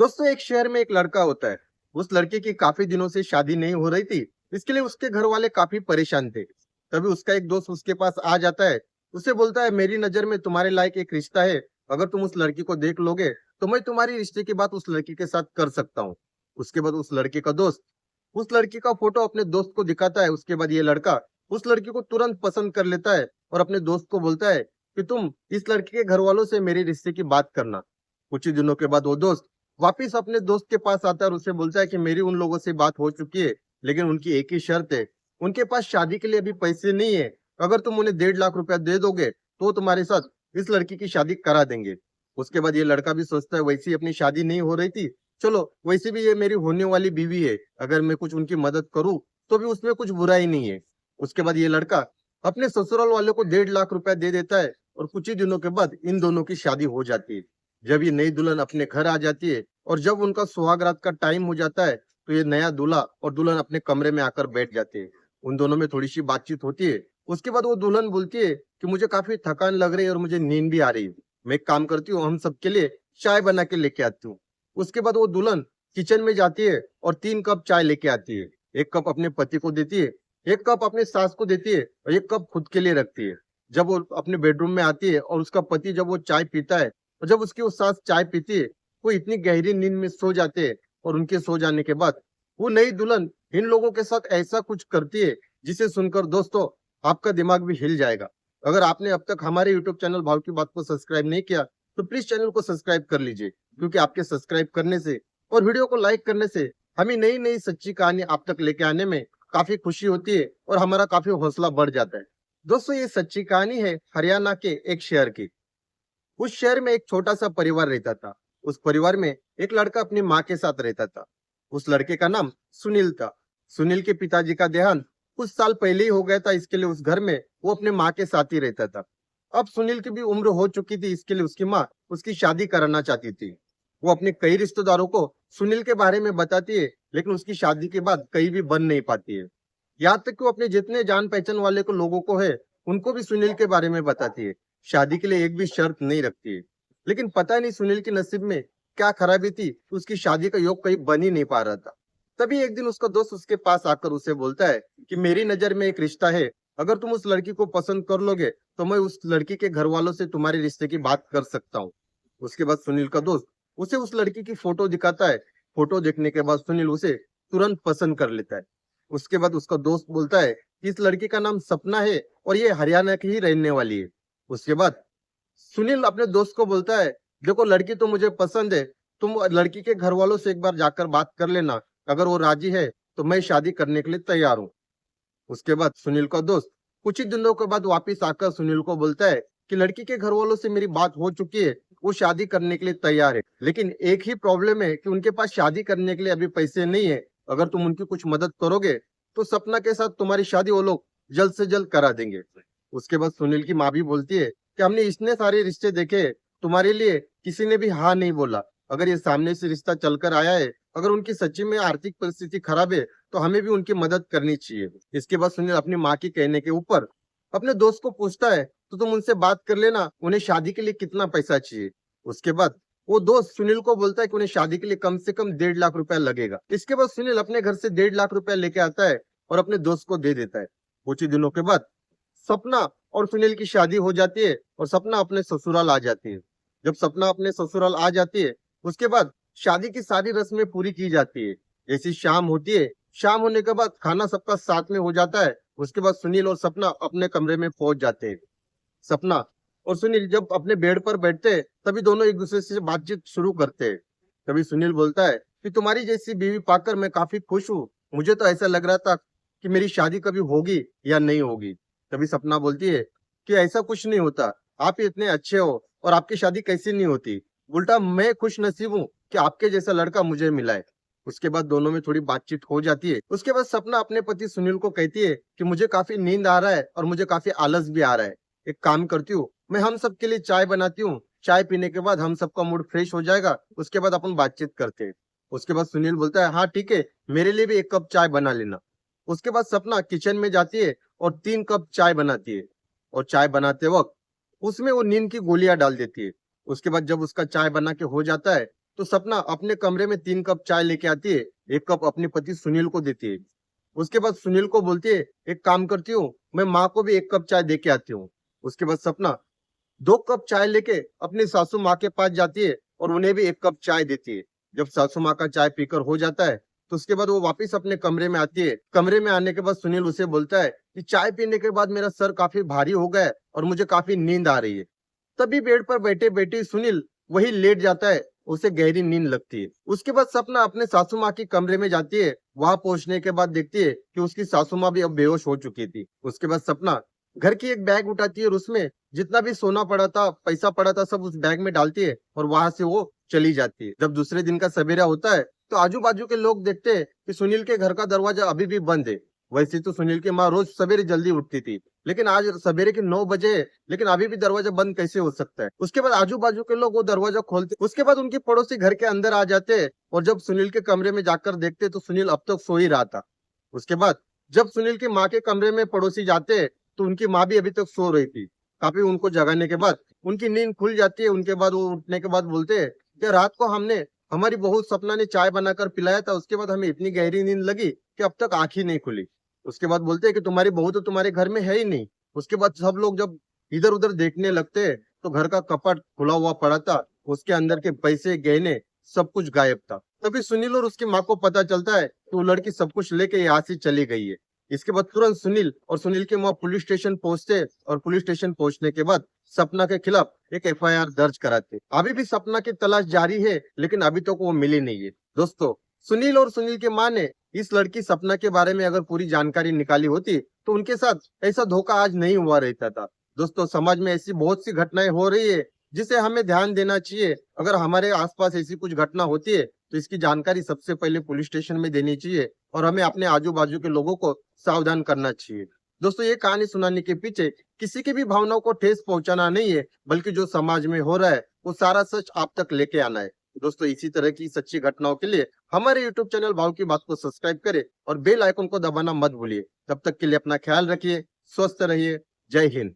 दोस्तों, एक शहर में एक लड़का होता है। उस लड़के की काफी दिनों से शादी नहीं हो रही थी। इसके लिए उसके घर वाले काफी परेशान थे। तभी उसका एक दोस्त उसके पास आ जाता है। उसे बोलता है, मेरी नजर में तुम्हारे लायक एक रिश्ता है। अगर तुम उस लड़की को देख लोगे तो मैं तुम्हारी रिश्ते की बात उस लड़की के साथ कर सकता हूँ। उसके बाद उस लड़के का दोस्त उस लड़की का फोटो अपने दोस्त को दिखाता है। उसके बाद ये लड़का उस लड़की को तुरंत पसंद कर लेता है और अपने दोस्त को बोलता है कि तुम इस लड़की के घर वालों से मेरे रिश्ते की बात करना। कुछ ही दिनों के बाद वो दोस्त वापिस अपने दोस्त के पास आता है और उसे बोलता है कि मेरी उन लोगों से बात हो चुकी है, लेकिन उनकी एक ही शर्त है। उनके पास शादी के लिए अभी पैसे नहीं है। अगर तुम उन्हें 1.5 लाख रुपया दे दोगे तो तुम्हारे साथ इस लड़की की शादी करा देंगे। उसके बाद ये लड़का भी सोचता है, वैसे ही अपनी शादी नहीं हो रही थी, चलो वैसे भी ये मेरी होने वाली बीवी है, अगर मैं कुछ उनकी मदद करूं तो भी उसमें कुछ बुराई नहीं है। उसके बाद ये लड़का अपने ससुराल वाले को 1.5 लाख रुपया दे देता है और कुछ ही दिनों के बाद इन दोनों की शादी हो जाती है। जब ये नई दुल्हन अपने घर आ जाती है और जब उनका सुहागरात का टाइम हो जाता है तो ये नया दूल्हा और दुल्हन अपने कमरे में आकर बैठ जाते हैं। उन दोनों में थोड़ी सी बातचीत होती है। उसके बाद वो दुल्हन बोलती है कि मुझे काफी थकान लग रही है और मुझे नींद भी आ रही है। मैं एक काम करती हूँ, हम सबके लिए चाय बना के लेके आती हूँ। उसके बाद वो दुल्हन किचन में जाती है और 3 कप चाय लेके आती है। एक कप अपने पति को देती है, एक कप अपने सास को देती है और एक कप खुद के लिए रखती है। जब वो अपने बेडरूम में आती है और उसका पति जब वो चाय पीता है और जब उसकी वो सास चाय पीती है, वो इतनी गहरी नींद में सो जाते हैं। और उनके सो जाने के बाद वो नई दुल्हन इन लोगों के साथ ऐसा कुछ करती है जिसे सुनकर दोस्तों आपका दिमाग भी हिल जाएगा। अगर आपने अब तक हमारे यूट्यूब चैनल भाव की बात को सब्सक्राइब नहीं किया तो प्लीज चैनल को सब्सक्राइब कर लीजिए, क्योंकि आपके सब्सक्राइब करने से और वीडियो को लाइक करने से हमें नई नई सच्ची कहानी आप तक लेके आने में काफी खुशी होती है और हमारा काफी हौसला बढ़ जाता है। दोस्तों, ये सच्ची कहानी है हरियाणा के एक शहर की। उस शहर में एक छोटा सा परिवार रहता था। उस परिवार में एक लड़का अपनी माँ के साथ रहता था। उस लड़के का नाम सुनील था। सुनील के पिताजी का देहांत कुछ साल पहले ही हो गया था, इसके लिए उस घर में वो अपने माँ के साथ ही रहता था। अब सुनील की भी उम्र हो चुकी थी, इसके लिए उसकी माँ उसकी शादी कराना चाहती थी। वो अपने कई रिश्तेदारों को सुनील के बारे में बताती है, लेकिन उसकी शादी के बाद कहीं भी बन नहीं पाती है। यहाँ तक कि वो अपने जितने जान पहचान वाले को लोगों को है उनको भी सुनील के बारे में बताती है। शादी के लिए एक भी शर्त नहीं रखती है। लेकिन पता नहीं सुनील के नसीब में क्या खराबी थी, उसकी शादी का योग कहीं बन ही नहीं पा रहा था। तभी एक दिन उसका दोस्त उसके पास आकर उसे बोलता है कि मेरी नजर में एक रिश्ता है। अगर तुम उस लड़की को पसंद कर लोगे तो मैं उस लड़की के घर वालों से तुम्हारे रिश्ते की बात कर सकता हूँ। उसके बाद सुनील का दोस्त उसे उस लड़की की फोटो दिखाता है। फोटो देखने के बाद सुनील उसे तुरंत पसंद कर लेता है। उसके बाद उसका दोस्त बोलता है कि इस लड़की का नाम सपना है और ये हरियाणा की ही रहने वाली है। उसके बाद सुनील अपने दोस्त को बोलता है, देखो लड़की तो मुझे पसंद है, तुम लड़की के घर वालों से एक बार जाकर बात कर लेना। अगर वो राजी है तो मैं शादी करने के लिए तैयार हूँ। उसके बाद सुनील का दोस्त कुछ ही दिनों के बाद वापिस आकर सुनील को बोलता है कि लड़की के घर वालों से मेरी बात हो चुकी है, वो शादी करने के लिए तैयार है, लेकिन एक ही प्रॉब्लम है कि उनके पास शादी करने के लिए अभी पैसे नहीं है। अगर तुम उनकी कुछ मदद करोगे तो सपना के साथ तुम्हारी शादी वो लोग जल्द से जल्द करा देंगे। उसके बाद सुनील की माँ भी बोलती है कि हमने इतने सारे रिश्ते देखे, तुम्हारे लिए किसी ने भी हाँ नहीं बोला। अगर ये सामने से रिश्ता चलकर आया है, अगर उनकी सच्ची में आर्थिक परिस्थिति खराब है तो हमें भी उनकी मदद करनी चाहिए। इसके बाद सुनील अपनी माँ के कहने के ऊपर अपने दोस्त को पूछता है, तो तुम उनसे बात कर लेना, उन्हें शादी के लिए कितना पैसा चाहिए। उसके बाद वो दोस्त सुनील को बोलता है कि उन्हें शादी के लिए कम से कम 1.5 लाख रुपया लगेगा। इसके बाद सुनील अपने घर से 1.5 लाख रुपया लेके आता है और अपने दोस्त को दे देता है। कुछ ही दिनों के बाद सपना और सुनील की शादी हो जाती है और सपना अपने ससुराल आ जाती है। जब सपना अपने ससुराल आ जाती है उसके बाद शादी की सारी रस्में पूरी की जाती है। जैसी शाम होती है, शाम होने के बाद खाना सबका साथ में हो जाता है। उसके बाद सुनील और सपना अपने कमरे में पहुंच जाते हैं। सपना और सुनील जब अपने बेड पर बैठते हैं तभी दोनों एक दूसरे से बातचीत शुरू करते हैं। तभी सुनील बोलता है कि तुम्हारी जैसी बीवी पाकर मैं काफी खुश हूँ। मुझे तो ऐसा लग रहा था कि मेरी शादी कभी होगी या नहीं होगी। तभी सपना बोलती है कि ऐसा कुछ नहीं होता, आप ही इतने अच्छे हो और आपकी शादी कैसी नहीं होती। उल्टा मैं खुश नसीब हूँ कि आपके जैसा लड़का मुझे मिला है। उसके बाद दोनों में थोड़ी बातचीत हो जाती है। उसके बाद सपना अपने पति सुनील को कहती है कि मुझे काफी नींद आ रहा है और मुझे काफी आलस भी आ रहा है। एक काम करती हूँ, मैं हम सबके लिए चाय बनाती हूँ। चाय पीने के बाद हम सबका मूड फ्रेश हो जाएगा, उसके बाद अपन बातचीत करते हैं। उसके बाद सुनील बोलता है, हाँ ठीक है, मेरे लिए भी 1 कप चाय बना लेना। उसके बाद सपना किचन में जाती है और 3 कप चाय बनाती है और चाय बनाते वक्त उसमें वो नींद की गोलियां डाल देती है। उसके बाद जब उसका चाय बना के हो जाता है तो सपना अपने कमरे में 3 कप चाय लेके आती है। एक कप अपने पति सुनील को देती है। उसके बाद सुनील को बोलती है, एक काम करती हूँ, मैं माँ को भी 1 कप चाय दे के आती हूँ। उसके बाद सपना 2 कप चाय लेके अपनी सासू माँ के पास जाती है और उन्हें भी 1 कप चाय देती है। जब सासू माँ का चाय पीकर हो जाता है, तो उसके बाद वो वापस अपने कमरे में आती है। कमरे में आने के बाद सुनील उसे बोलता है कि चाय पीने के बाद मेरा सर काफी भारी हो गया है और मुझे काफी नींद आ रही है। तभी बेड पर बैठे बैठे सुनील वही लेट जाता है। उसे गहरी नींद लगती है। उसके बाद सपना अपने सासू माँ के कमरे में जाती है। वहां पहुंचने के बाद देखती है कि उसकी सासू माँ भी अब बेहोश हो चुकी थी। उसके बाद सपना घर की एक बैग उठाती है और उसमें जितना भी सोना पड़ा था, पैसा पड़ा था, सब उस बैग में डालती है और वहां से वो चली जाती है। जब दूसरे दिन का सवेरा होता है, तो आजू बाजू के लोग देखते हैं कि सुनील के घर का दरवाजा अभी भी बंद है। वैसे तो सुनील की माँ रोज सवेरे जल्दी उठती थी, लेकिन आज सवेरे के 9 बजे है, लेकिन अभी भी दरवाजा बंद कैसे हो सकता है। उसके बाद आजू बाजू के लोग वो दरवाजा खोलते, उसके बाद उनके पड़ोसी घर के अंदर आ जाते हैं और जब सुनील के कमरे में जाकर देखते तो सुनील अब तक सो ही रहा था। उसके बाद जब सुनील की माँ के कमरे में पड़ोसी जाते हैं, तो उनकी माँ भी अभी तक सो रही थी। काफी उनको जगाने के बाद उनकी नींद खुल जाती है। उनके बाद वो उठने के बाद बोलते हैं कि रात को हमने हमारी बहू सपना ने चाय बनाकर पिलाया था, उसके बाद हमें इतनी गहरी नींद लगी कि अब तक आंख ही नहीं खुली। उसके बाद बोलते हैं कि तुम्हारी बहू तो तुम्हारे घर में है ही नहीं। उसके बाद सब लोग जब इधर उधर देखने लगते हैं, तो घर का कपट खुला हुआ पड़ा था। उसके अंदर के पैसे गहने सब कुछ गायब था। तभी सुनील और उसकी माँ को पता चलता है कि वो लड़की सब कुछ लेके यहाँ से चली गई है। इसके बाद तुरंत सुनील और सुनील की माँ पुलिस स्टेशन पहुंचते हैं और पुलिस स्टेशन पहुंचने के बाद सपना के खिलाफ एक एफआईआर दर्ज कराते। अभी भी सपना की तलाश जारी है, लेकिन अभी तक वो मिली नहीं है। दोस्तों, सुनील और सुनील की माँ ने इस लड़की सपना के बारे में अगर पूरी जानकारी निकाली होती, तो उनके साथ ऐसा धोखा आज नहीं हुआ रहता था। दोस्तों, समाज में ऐसी बहुत सी घटनाएं हो रही है जिसे हमें ध्यान देना चाहिए। अगर हमारे आसपास ऐसी कुछ घटना होती है, तो इसकी जानकारी सबसे पहले पुलिस स्टेशन में देनी चाहिए और हमें अपने आजू बाजू के लोगों को सावधान करना चाहिए। दोस्तों, ये कहानी सुनाने के पीछे किसी की भी भावनाओं को ठेस पहुंचाना नहीं है, बल्कि जो समाज में हो रहा है वो सारा सच आप तक लेके आना है। दोस्तों, इसी तरह की सच्ची घटनाओं के लिए हमारे यूट्यूब चैनल भाव की बात को सब्सक्राइब करें और बेल आइकन को दबाना मत भूलिए। तब तक के लिए अपना ख्याल रखिए, स्वस्थ रहिए। जय हिंद।